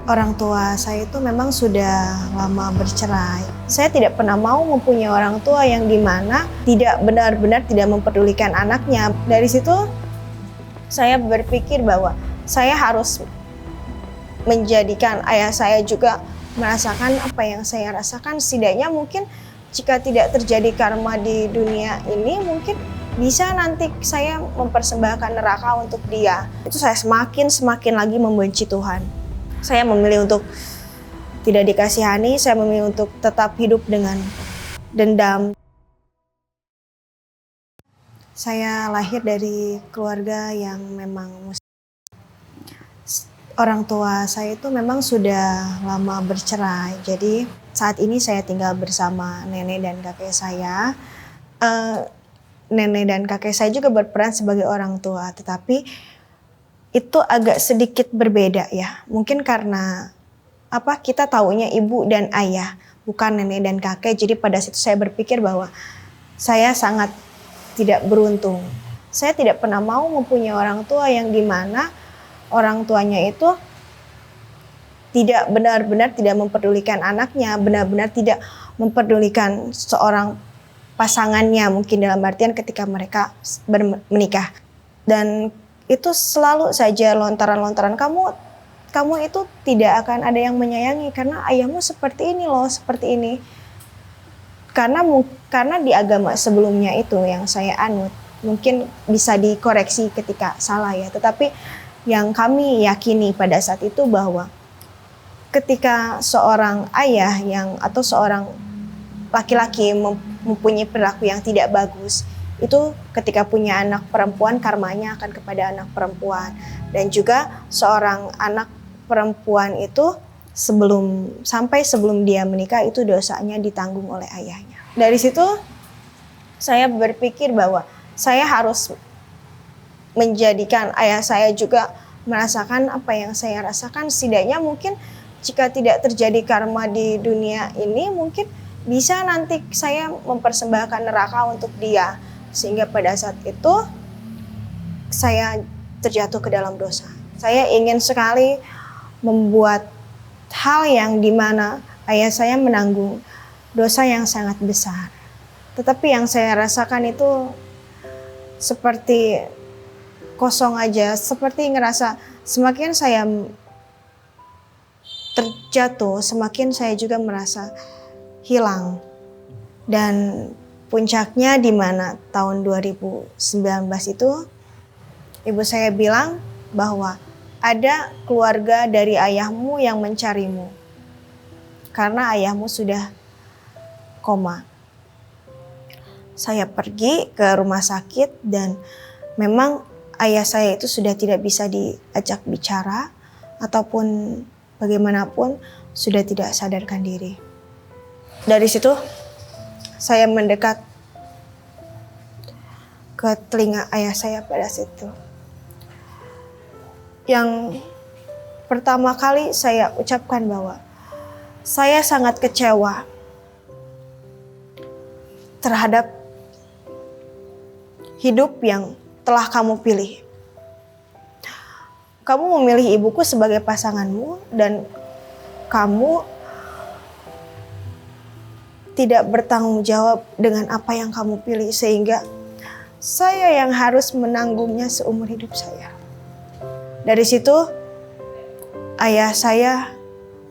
Orang tua saya itu memang sudah lama bercerai. Saya tidak pernah mau mempunyai orang tua yang dimana tidak benar-benar tidak mempedulikan anaknya. Dari situ saya berpikir bahwa saya harus menjadikan ayah saya juga merasakan apa yang saya rasakan. Setidaknya mungkin jika tidak terjadi karma di dunia ini, mungkin bisa nanti saya mempersembahkan neraka untuk dia. Itu saya semakin lagi membenci Tuhan. Saya memilih untuk tidak dikasihani, saya memilih untuk tetap hidup dengan dendam. Saya lahir dari keluarga yang memang orang tua saya itu memang sudah lama bercerai. Jadi saat ini saya tinggal bersama nenek dan kakek saya. Nenek dan kakek saya juga berperan sebagai orang tua, tetapi itu agak sedikit berbeda ya. Mungkin karena kita taunya ibu dan ayah, bukan nenek dan kakek. Jadi pada situ saya berpikir bahwa saya sangat tidak beruntung. Saya tidak pernah mau mempunyai orang tua yang dimana orang tuanya itu tidak benar-benar tidak mempedulikan anaknya, benar-benar tidak mempedulikan seorang pasangannya, mungkin dalam artian ketika mereka menikah. Dan itu selalu saja lontaran-lontaran, kamu itu tidak akan ada yang menyayangi karena ayahmu seperti ini loh, seperti ini. Karena di agama sebelumnya itu yang saya anut, mungkin bisa dikoreksi ketika salah ya, tetapi yang kami yakini pada saat itu bahwa ketika seorang ayah atau seorang laki-laki mempunyai perilaku yang tidak bagus, itu ketika punya anak perempuan karmanya akan kepada anak perempuan. Dan juga seorang anak perempuan itu sebelum dia menikah itu dosanya ditanggung oleh ayahnya. Dari situ saya berpikir bahwa saya harus menjadikan ayah saya juga merasakan apa yang saya rasakan. Setidaknya mungkin jika tidak terjadi karma di dunia ini, mungkin bisa nanti saya mempersembahkan neraka untuk dia. Sehingga pada saat itu saya terjatuh ke dalam dosa. Saya ingin sekali membuat hal yang dimana ayah saya menanggung dosa yang sangat besar. Tetapi yang saya rasakan itu seperti kosong aja, seperti ngerasa semakin saya terjatuh, semakin saya juga merasa hilang. Dan puncaknya di mana tahun 2019 itu ibu saya bilang bahwa ada keluarga dari ayahmu yang mencarimu karena ayahmu sudah koma. Saya pergi ke rumah sakit dan memang ayah saya itu sudah tidak bisa diajak bicara ataupun bagaimanapun, sudah tidak sadarkan diri. Dari situ saya mendekat ke telinga ayah saya pada situ. Yang pertama kali saya ucapkan bahwa saya sangat kecewa terhadap hidup yang telah kamu pilih. Kamu memilih ibuku sebagai pasanganmu dan kamu tidak bertanggung jawab dengan apa yang kamu pilih, sehingga saya yang harus menanggungnya seumur hidup saya. Dari situ ayah saya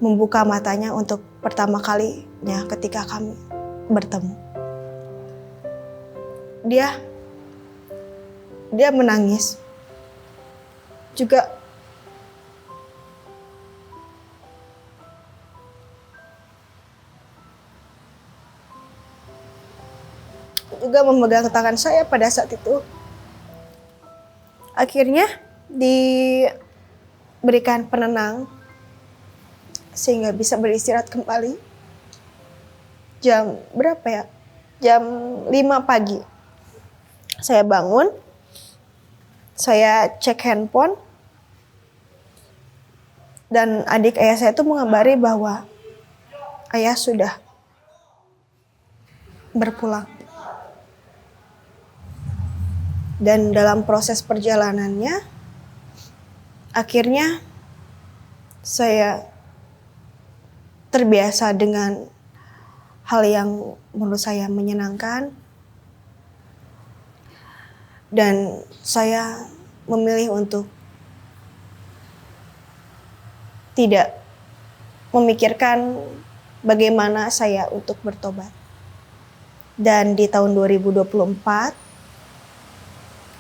membuka matanya untuk pertama kalinya ketika kami bertemu. Dia menangis. Juga memegang tangan saya pada saat itu. Akhirnya diberikan penenang sehingga bisa beristirahat kembali. Jam berapa ya? Jam 5 pagi. Saya bangun, saya cek handphone, dan adik ayah saya itu mengabari bahwa ayah sudah berpulang. Dan dalam proses perjalanannya, akhirnya saya terbiasa dengan hal yang menurut saya menyenangkan. Dan saya memilih untuk tidak memikirkan bagaimana saya untuk bertobat. Dan di tahun 2024,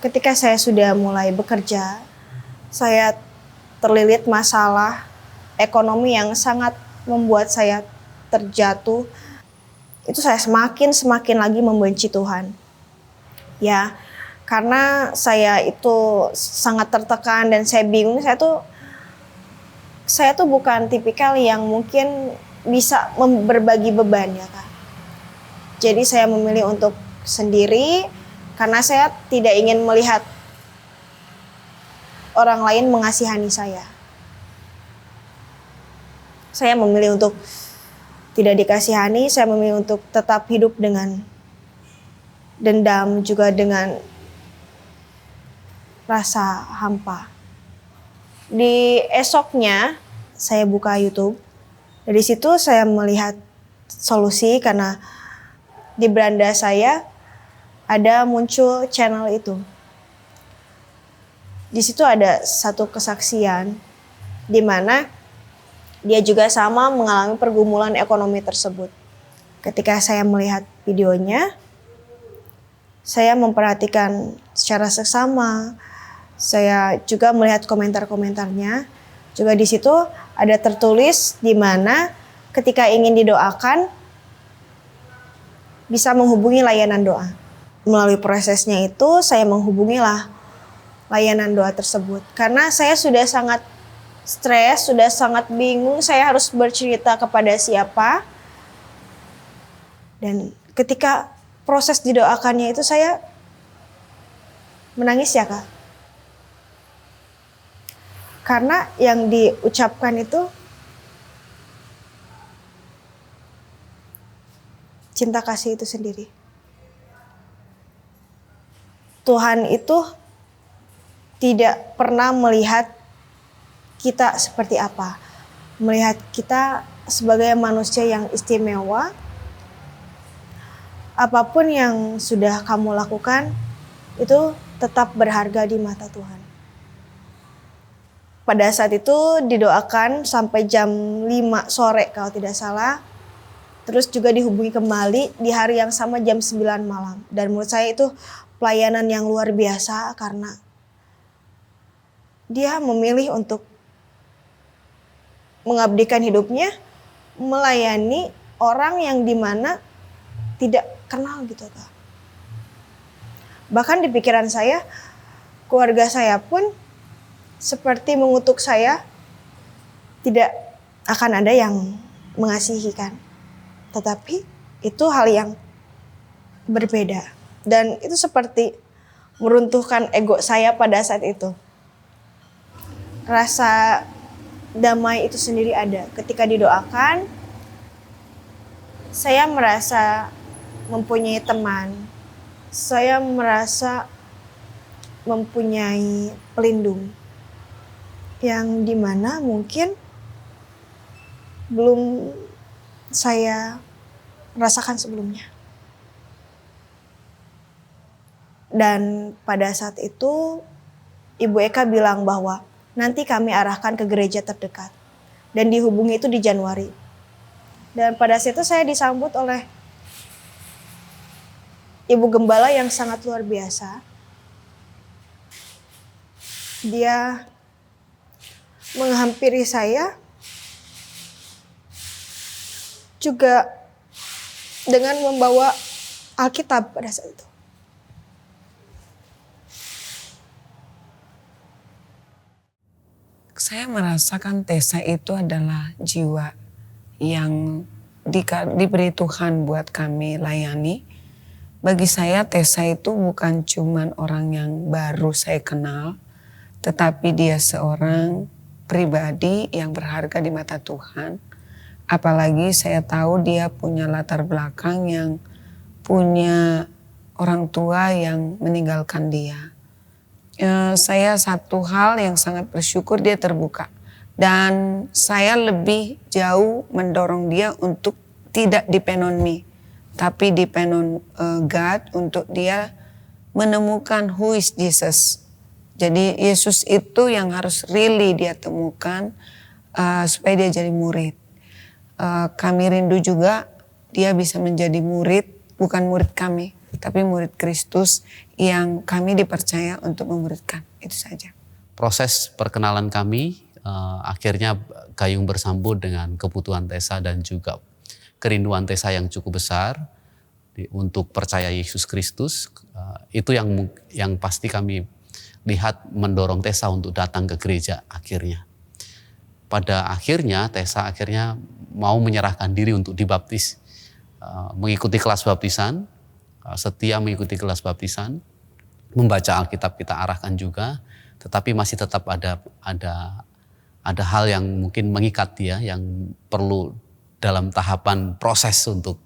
ketika saya sudah mulai bekerja, saya terlilit masalah ekonomi yang sangat membuat saya terjatuh. Itu saya semakin lagi membenci Tuhan. Ya, karena saya itu sangat tertekan dan saya bingung. Saya tuh bukan tipikal yang mungkin bisa berbagi beban ya Kak. Jadi saya memilih untuk sendiri karena saya tidak ingin melihat orang lain mengasihani saya. Saya memilih untuk tidak dikasihani, saya memilih untuk tetap hidup dengan dendam, juga dengan rasa hampa. Di esoknya saya buka YouTube. Dari situ saya melihat solusi karena di beranda saya ada muncul channel itu. Di situ ada satu kesaksian di mana dia juga sama mengalami pergumulan ekonomi tersebut. Ketika saya melihat videonya, saya memperhatikan secara seksama. Saya juga melihat komentar-komentarnya. Juga di situ ada tertulis di mana ketika ingin didoakan bisa menghubungi layanan doa. Melalui prosesnya itu saya menghubungilah layanan doa tersebut. Karena saya sudah sangat stres, sudah sangat bingung saya harus bercerita kepada siapa. Dan ketika proses didoakannya itu saya menangis ya Kak. Karena yang diucapkan itu cinta kasih itu sendiri. Tuhan itu tidak pernah melihat kita seperti apa. Melihat kita sebagai manusia yang istimewa. Apapun yang sudah kamu lakukan itu tetap berharga di mata Tuhan. Pada saat itu didoakan sampai jam 5 sore kalau tidak salah. Terus juga dihubungi kembali di hari yang sama jam 9 malam. Dan menurut saya itu pelayanan yang luar biasa karena dia memilih untuk mengabdikan hidupnya melayani orang yang dimana tidak kenal gitu Kak. Bahkan di pikiran saya, keluarga saya pun seperti mengutuk saya, tidak akan ada yang mengasihi kan. Tetapi itu hal yang berbeda. Dan itu seperti meruntuhkan ego saya pada saat itu. Rasa damai itu sendiri ada. Ketika didoakan, saya merasa mempunyai teman. Saya merasa mempunyai pelindung. Yang dimana mungkin belum saya rasakan sebelumnya. Dan pada saat itu Ibu Eka bilang bahwa nanti kami arahkan ke gereja terdekat. Dan dihubungi itu di Januari. Dan pada saat itu saya disambut oleh Ibu Gembala yang sangat luar biasa. Dia menghampiri saya juga dengan membawa Alkitab pada saat itu. Saya merasakan Tessa itu adalah jiwa yang diberi Tuhan buat kami layani. Bagi saya Tessa itu bukan cuman orang yang baru saya kenal, tetapi dia seorang pribadi yang berharga di mata Tuhan. Apalagi saya tahu dia punya latar belakang yang punya orang tua yang meninggalkan dia. Saya satu hal yang sangat bersyukur dia terbuka. Dan saya lebih jauh mendorong dia untuk tidak depend on me, tapi depend on God, untuk dia menemukan who is Jesus. Jadi Yesus itu yang harus really dia temukan supaya dia jadi murid. Kami rindu juga dia bisa menjadi murid, bukan murid kami, tapi murid Kristus yang kami dipercaya untuk memuridkan. Itu saja. Proses perkenalan kami akhirnya gayung bersambut dengan kebutuhan Tessa dan juga kerinduan Tessa yang cukup besar untuk percaya Yesus Kristus. Itu yang pasti kami lihat mendorong Tessa untuk datang ke gereja akhirnya. Pada akhirnya Tessa mau menyerahkan diri untuk dibaptis, mengikuti kelas baptisan, setia mengikuti kelas baptisan, membaca Alkitab kita arahkan juga, tetapi masih tetap ada hal yang mungkin mengikat dia, yang perlu dalam tahapan proses untuk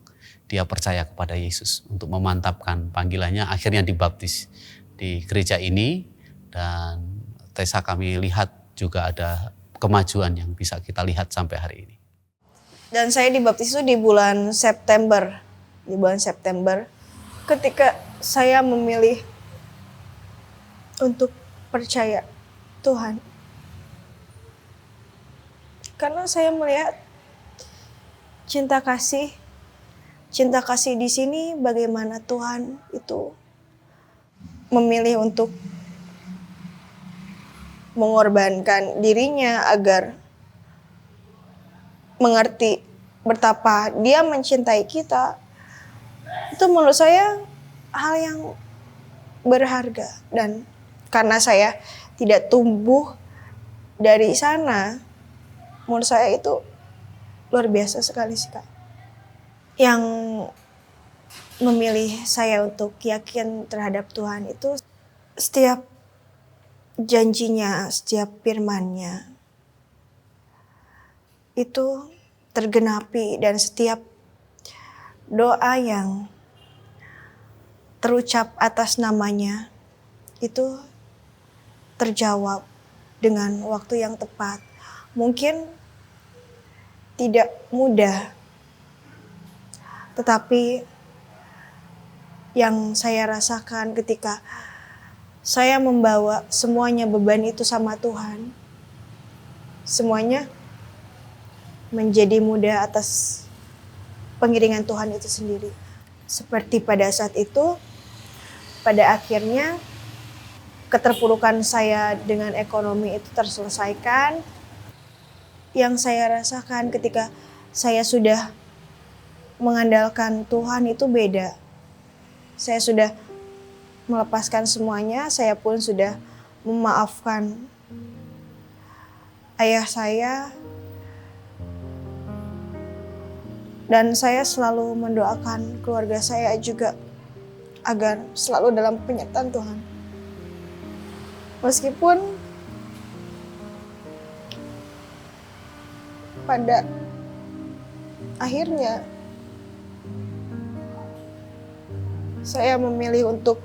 dia percaya kepada Yesus, untuk memantapkan panggilannya. Akhirnya dibaptis di gereja ini, dan Tessa kami lihat juga ada kemajuan yang bisa kita lihat sampai hari ini. Dan saya dibaptis itu di bulan September. Di bulan September ketika saya memilih untuk percaya Tuhan. Karena saya melihat cinta kasih di sini, bagaimana Tuhan itu memilih untuk mengorbankan dirinya agar mengerti betapa Dia mencintai kita. Itu menurut saya hal yang berharga, dan karena saya tidak tumbuh dari sana, menurut saya itu luar biasa sekali sih, Kak. Yang memilih saya untuk yakin terhadap Tuhan itu setiap janjinya, setiap firman-Nya itu tergenapi, dan setiap doa yang terucap atas namanya itu terjawab dengan waktu yang tepat. Mungkin tidak mudah, tetapi yang saya rasakan ketika saya membawa semuanya beban itu sama Tuhan, semuanya menjadi mudah atas pengiringan Tuhan itu sendiri. Seperti pada saat itu, pada akhirnya keterpurukan saya dengan ekonomi itu terselesaikan. Yang saya rasakan ketika saya sudah mengandalkan Tuhan itu beda. Saya sudah melepaskan semuanya, saya pun sudah memaafkan ayah saya. Dan saya selalu mendoakan keluarga saya juga agar selalu dalam penyertaan Tuhan. Meskipun pada akhirnya saya memilih untuk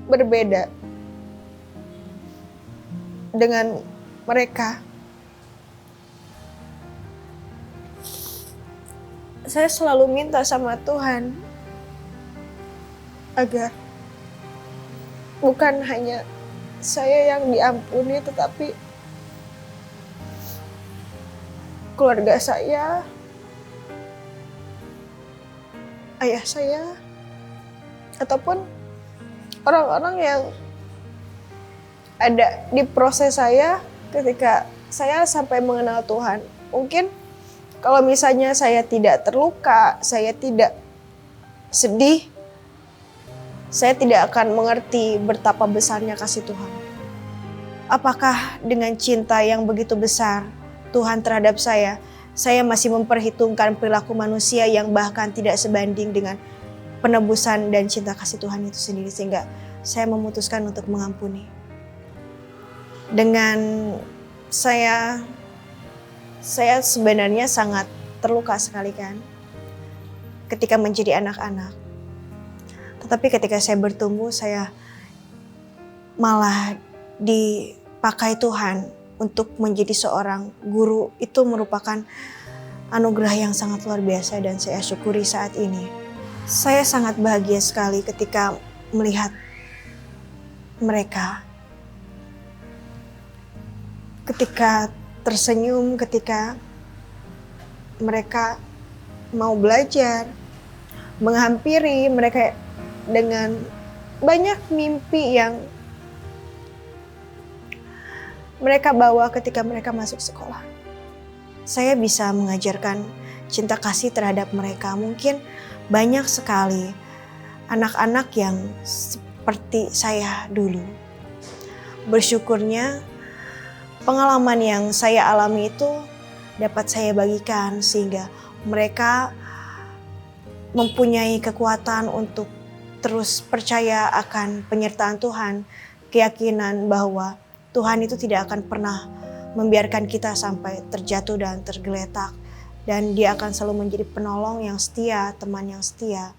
berbeda dengan mereka. Saya selalu minta sama Tuhan agar bukan hanya saya yang diampuni, tetapi keluarga saya, ayah saya, ataupun orang-orang yang ada di proses saya ketika saya sampai mengenal Tuhan. Mungkin kalau misalnya saya tidak terluka, saya tidak sedih, saya tidak akan mengerti betapa besarnya kasih Tuhan. Apakah dengan cinta yang begitu besar Tuhan terhadap saya masih memperhitungkan perilaku manusia yang bahkan tidak sebanding dengan penebusan dan cinta kasih Tuhan itu sendiri, sehingga saya memutuskan untuk mengampuni. Dengan saya sebenarnya sangat terluka sekali kan ketika menjadi anak-anak. Tetapi ketika saya bertumbuh, saya malah dipakai Tuhan untuk menjadi seorang guru itu merupakan anugerah yang sangat luar biasa dan saya syukuri saat ini. Saya sangat bahagia sekali ketika melihat mereka. Ketika tersenyum, ketika mereka mau belajar, menghampiri mereka dengan banyak mimpi yang mereka bawa ketika mereka masuk sekolah. Saya bisa mengajarkan cinta kasih terhadap mereka. Mungkin banyak sekali anak-anak yang seperti saya dulu. Bersyukurnya pengalaman yang saya alami itu dapat saya bagikan sehingga mereka mempunyai kekuatan untuk terus percaya akan penyertaan Tuhan, keyakinan bahwa Tuhan itu tidak akan pernah membiarkan kita sampai terjatuh dan tergeletak. Dan Dia akan selalu menjadi penolong yang setia, teman yang setia.